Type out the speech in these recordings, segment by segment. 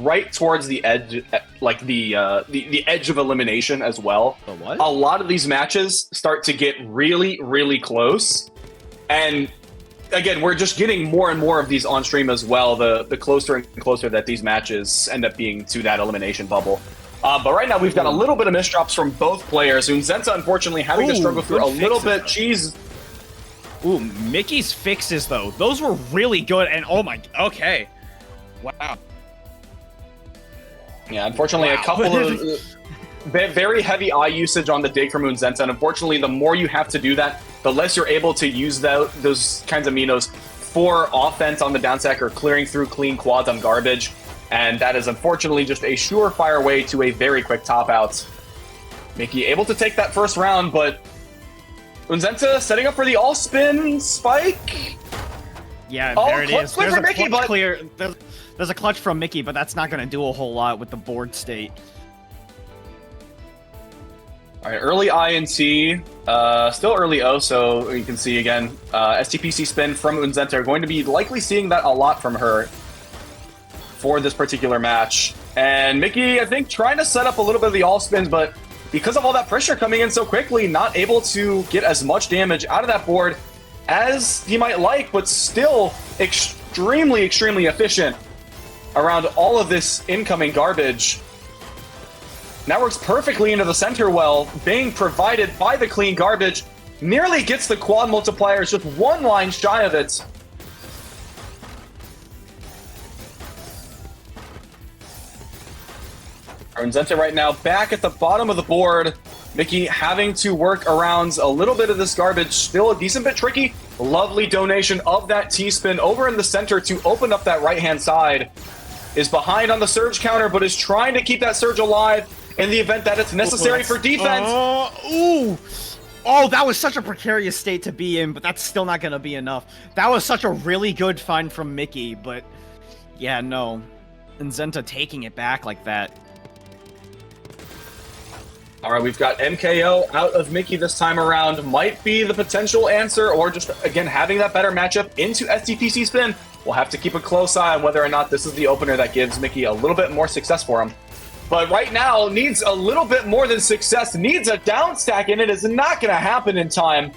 right towards the edge, like the edge of elimination as well. The what? A lot of these matches start to get really, really close, and again, we're just getting more and more of these on stream as well. The closer and closer that these matches end up being to that elimination bubble. But right now, we've got a little bit of misdrops from both players. UNZENTA, unfortunately, having to struggle through a little bit. Jeez. Ooh, Mickey's fixes, though. Those were really good, and oh my... Okay. Wow. Yeah, unfortunately, a couple of very heavy eye usage on the dig from UNZENTA, and unfortunately, the more you have to do that, the less you're able to use those kinds of Minos for offense on the downstack or clearing through clean quads on garbage. And that is unfortunately just a surefire way to a very quick top out. Mickey able to take that first round, but UNZENTA setting up for the all-spin spike. Yeah, there it is. There's a Mickey, clutch clear. There's a clutch from Mickey, but that's not going to do a whole lot with the board state. All right, early INT, still early O, so you can see again, STPC spin from UNZENTA. Are going to be likely seeing that a lot from her for this particular match. And Mickey, I think, trying to set up a little bit of the all spins, but because of all that pressure coming in so quickly, not able to get as much damage out of that board as he might like, but still extremely, extremely efficient around all of this incoming garbage. Now works perfectly into the center well, being provided by the clean garbage. Nearly gets the quad multipliers, just one line shy of it. UNZENTA right now back at the bottom of the board. Mickey having to work around a little bit of this garbage. Still a decent bit tricky. Lovely donation of that T-spin over in the center to open up that right-hand side. Is behind on the surge counter, but is trying to keep that surge alive in the event that it's necessary for defense. Ooh. Oh, that was such a precarious state to be in, but that's still not going to be enough. That was such a really good find from Mickey, but yeah, no. UNZENTA taking it back like that. All right, we've got MKO out of Mickey this time around. Might be the potential answer, or just, again, having that better matchup into STPC spin. We'll have to keep a close eye on whether or not this is the opener that gives Mickey a little bit more success for him. But right now, needs a little bit more than success. Needs a down stack, and it is not going to happen in time.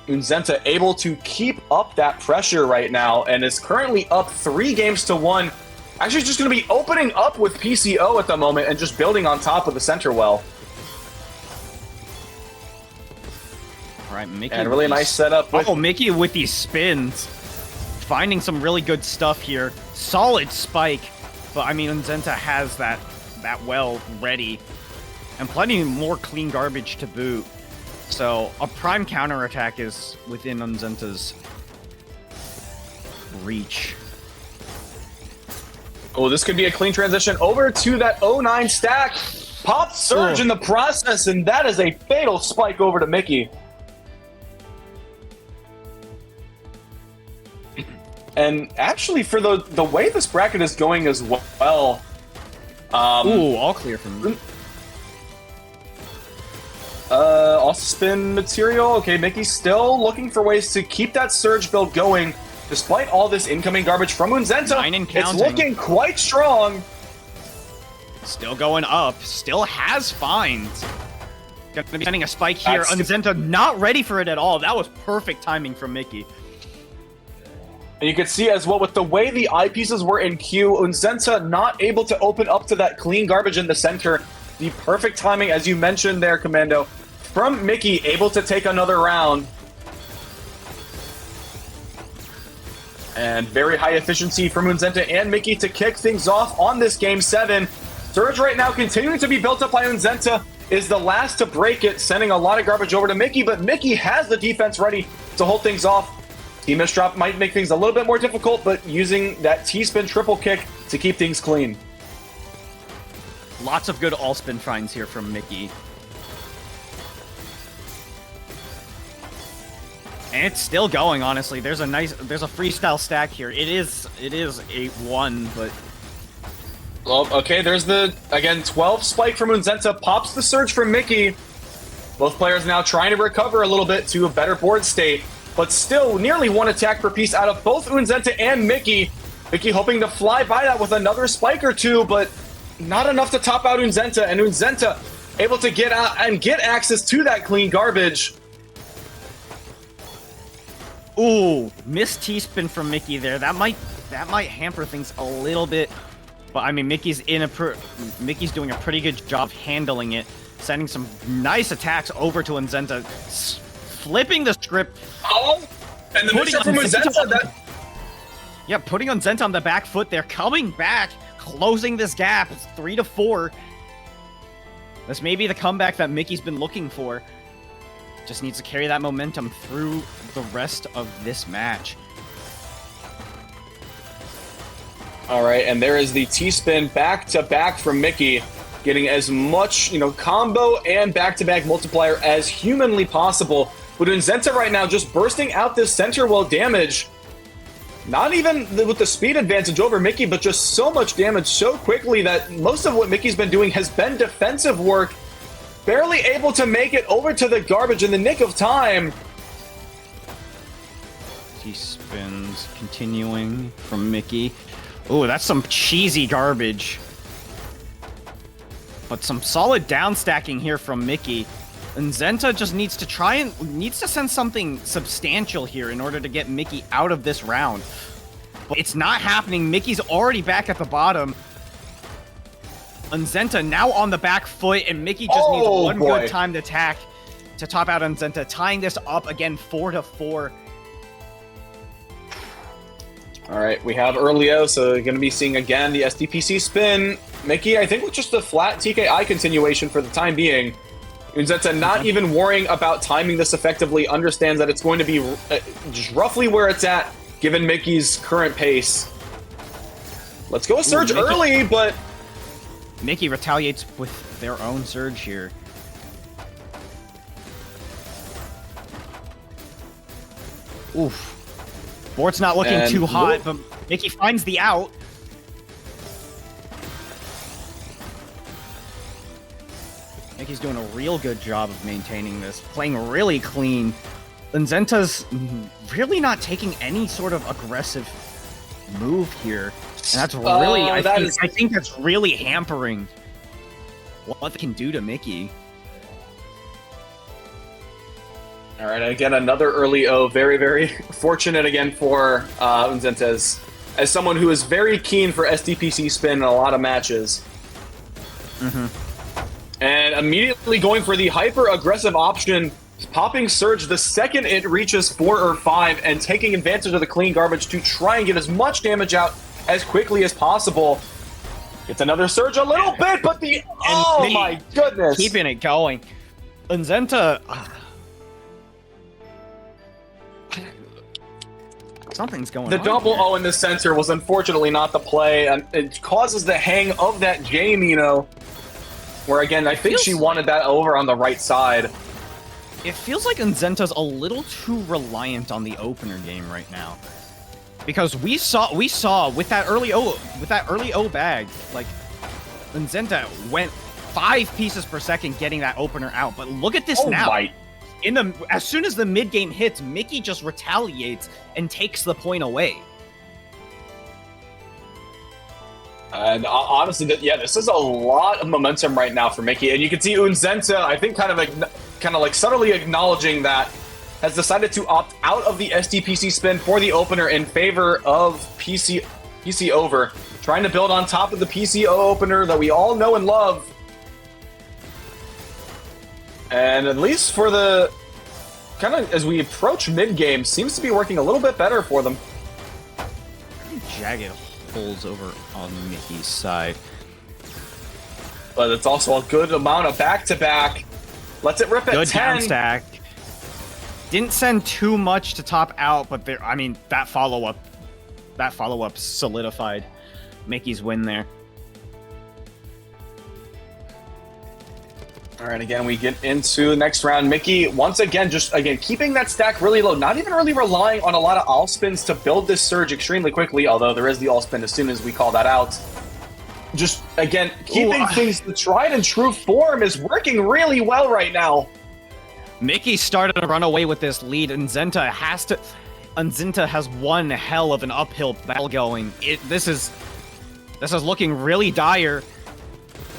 UNZENTA able to keep up that pressure right now, and is currently up 3-1. Actually, just going to be opening up with PCO at the moment and just building on top of the center well. All right, Mickey. And really nice setup. Oh, Mickey with these spins. Finding some really good stuff here. Solid spike. But, I mean, UNZENTA has that well ready. And plenty more clean garbage to boot. So, a prime counterattack is within UNZENTA's reach. Oh, this could be a clean transition over to that 09 stack. Pop surge in the process, and that is a fatal spike over to Mickey. And actually, for the way this bracket is going as well... ooh, all clear from me. Also spin material. Okay, Mickey's still looking for ways to keep that surge build going. Despite all this incoming garbage from UNZENTA, it's looking quite strong. Still going up. Still has finds. Gonna be sending a spike here. UNZENTA not ready for it at all. That was perfect timing from Mickey. And you can see as well with the way the eyepieces were in queue, UNZENTA not able to open up to that clean garbage in the center. The perfect timing, as you mentioned there, Commando, from Mickey, able to take another round. And very high efficiency from UNZENTA and Mickey to kick things off on this Game 7. Surge right now continuing to be built up by UNZENTA is the last to break it, sending a lot of garbage over to Mickey, but Mickey has the defense ready to hold things off. T-Miss drop might make things a little bit more difficult, but using that T-spin triple kick to keep things clean. Lots of good all-spin finds here from Mickey. And it's still going, honestly. There's a freestyle stack here. It is 8-1, but... Well, okay, there's the, again, 12 spike from UNZENTA, pops the surge from Mickey. Both players now trying to recover a little bit to a better board state, but still nearly one attack per piece out of both UNZENTA and Mickey. Mickey hoping to fly by that with another spike or two, but not enough to top out UNZENTA, and UNZENTA able to get out and get access to that clean garbage. Ooh, missed T-spin from Mickey there. That might hamper things a little bit. But I mean, Mickey's doing a pretty good job handling it, sending some nice attacks over to UNZENTA, flipping the script. Oh, and the mixer from UNZENTA. Yeah, putting UNZENTA on the back foot there, coming back, closing this gap. It's 3-4. This may be the comeback that Mickey's been looking for. Just needs to carry that momentum through the rest of this match. All right, and there is the T-spin back-to-back from Mickey, getting as much, combo and back-to-back multiplier as humanly possible. But UNZENTA right now just bursting out this center wall damage. Not even with the speed advantage over Mickey, but just so much damage so quickly that most of what Mickey's been doing has been defensive work. Barely able to make it over to the garbage in the nick of time. T-spins continuing from Mickey. Oh, that's some cheesy garbage. But some solid down stacking here from Mickey. UNZENTA just needs to send something substantial here in order to get Mickey out of this round. But it's not happening. Mickey's already back at the bottom. UNZENTA now on the back foot, and Mickey just needs one good time to attack to top out UNZENTA, tying this up again 4-4. All right, we have early O, so going to be seeing again the SDPC spin. Mickey, I think with just a flat TKI continuation for the time being. UNZENTA not even worrying about timing this effectively, understands that it's going to be just roughly where it's at, given Mickey's current pace. Let's go Surge early, but... Mickey retaliates with their own Surge here. Oof. Board's not looking too hot, but Mickey finds the out. Mickey's doing a real good job of maintaining this, playing really clean. UNZENTA's really not taking any sort of aggressive move here. And that's really, I think that's really hampering what they can do to Mickey. All right, again, another early O. Very, very fortunate again for UNZENTA as someone who is very keen for SDPC spin in a lot of matches. And immediately going for the hyper-aggressive option, popping Surge the second it reaches 4 or 5, and taking advantage of the clean garbage to try and get as much damage out as quickly as possible. It's another Surge a little bit, but oh my goodness! Keeping it going. UNZENTA... something's going on. The double O in the center was unfortunately not the play, and it causes the hang of that game, where again, I think she wanted that over on the right side. It feels like UNZENTA's a little too reliant on the opener game right now. Because we saw with that early O bag, like UNZENTA went 5 pieces per second getting that opener out. But look at this now. Right. As soon as the mid game hits, Mickey just retaliates and takes the point away. And honestly, this is a lot of momentum right now for Mickey, and you can see UNZENTA, I think, kind of like subtly acknowledging that, has decided to opt out of the SDPC spin for the opener in favor of PC over, trying to build on top of the PCO opener that we all know and love. And at least for the as we approach mid game, seems to be working a little bit better for them. Jagged holes over on Mickey's side. But it's also a good amount of back-to-back. Lets it rip at 10. Good down stack. Didn't send too much to top out, but that follow-up solidified Mickey's win there. All right, again, we get into the next round. Mickey, once again, keeping that stack really low, not even really relying on a lot of all-spins to build this Surge extremely quickly, although there is the all-spin as soon as we call that out. Just, again, keeping things the tried and true form is working really well right now. Mickey started to run away with this lead, and UNZENTA has to... UNZENTA has one hell of an uphill battle going. This is looking really dire.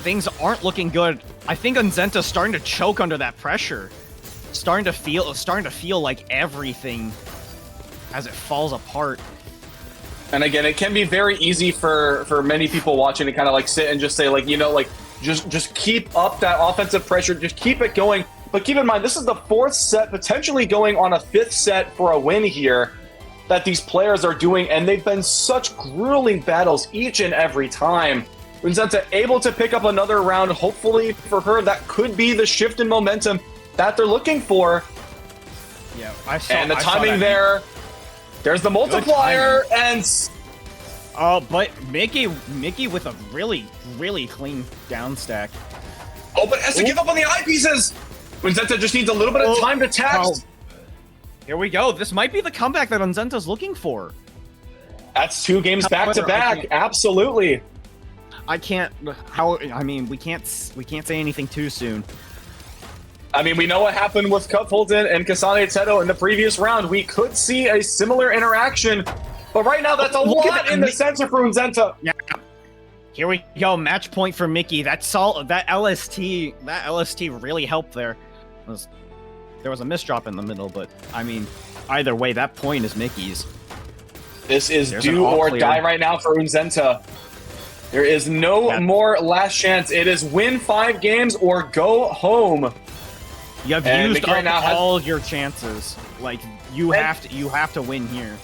Things aren't looking good. I think UNZENTA's starting to choke under that pressure. Starting to feel like everything as it falls apart. And again, it can be very easy for many people watching to kind of like sit and just say like, you know, like just keep up that offensive pressure, just keep it going. But keep in mind, this is the 4th set, potentially going on a 5th set for a win here that these players are doing, and they've been such grueling battles each and every time. UNZENTA able to pick up another round, hopefully for her, that could be the shift in momentum that they're looking for. Yeah, and the timing there, there's the multiplier, and... but Mickey with a really, really clean down stack. Oh, but has to give up on the eyepieces! UNZENTA just needs a little bit of time to tax. Here we go. This might be the comeback that UNZENTA's looking for. That's 2 games back to back. Absolutely. I mean, we can't say anything too soon. I mean, we know what happened with Cup Fulton and Kasane Teto in the previous round. We could see a similar interaction, but right now that's a lot in the center for UNZENTA. Yeah. Here we go. Match point for Mickey. That LST really helped there. There was a misdrop in the middle, but I mean, either way, that point is Mickey's. This is do or die right now for UNZENTA. There is no more last chance. It is win 5 games or go home. You have used up all your chances. Like you have to win here.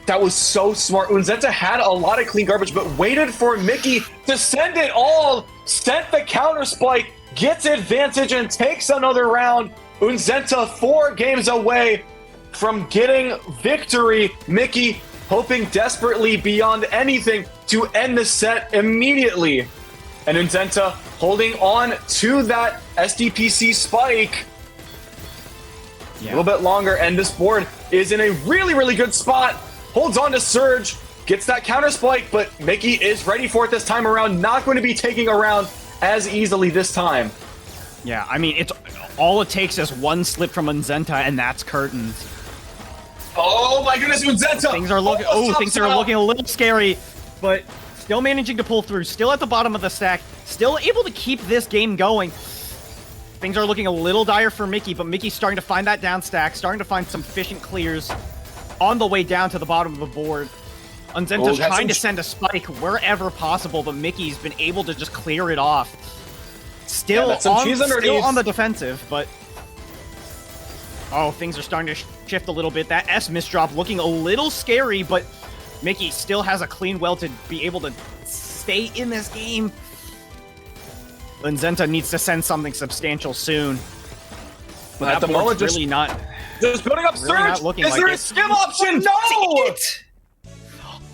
That was so smart. UNZENTA had a lot of clean garbage, but waited for Mickey to send it all. Sent the counter spike, gets advantage, and takes another round. UNZENTA 4 games away from getting victory. Mickey hoping desperately beyond anything to end the set immediately. And UNZENTA holding on to that SDPC spike a little bit longer, and this board is in a really, really good spot. Holds on to Surge, gets that counter spike, but Mickey is ready for it this time around. Not going to be taking a round as easily this time. Yeah, I mean, it's all it takes is one slip from UNZENTA, and that's curtains. Oh my goodness, UNZENTA! Things are looking looking a little scary, but still managing to pull through. Still at the bottom of the stack. Still able to keep this game going. Things are looking a little dire for Mickey, but Mickey's starting to find that down stack, starting to find some efficient clears on the way down to the bottom of the board. UNZENTA's trying to send a spike wherever possible, but Mickey's been able to just clear it off. Still on the defensive, but... Oh, things are starting to shift a little bit. That S misdrop looking a little scary, but Mickey still has a clean well to be able to stay in this game. UNZENTA needs to send something substantial soon. But at the moment, really not... Just building up Surge! Is there a skim option? No!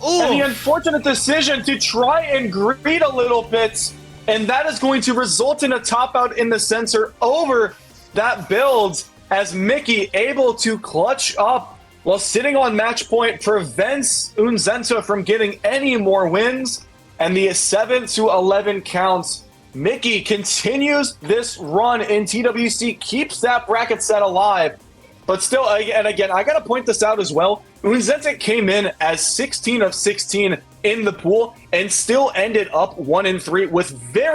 And the unfortunate decision to try and greed a little bit, and that is going to result in a top out in the sensor over that build, as Mickey able to clutch up while sitting on match point prevents UNZENTA from getting any more wins, and the 7-11 counts. Mickey continues this run in TWC, keeps that bracket set alive. But still, and again, I got to point this out as well. UNZENTA came in as 16 of 16 in the pool and still ended up 1-3 with very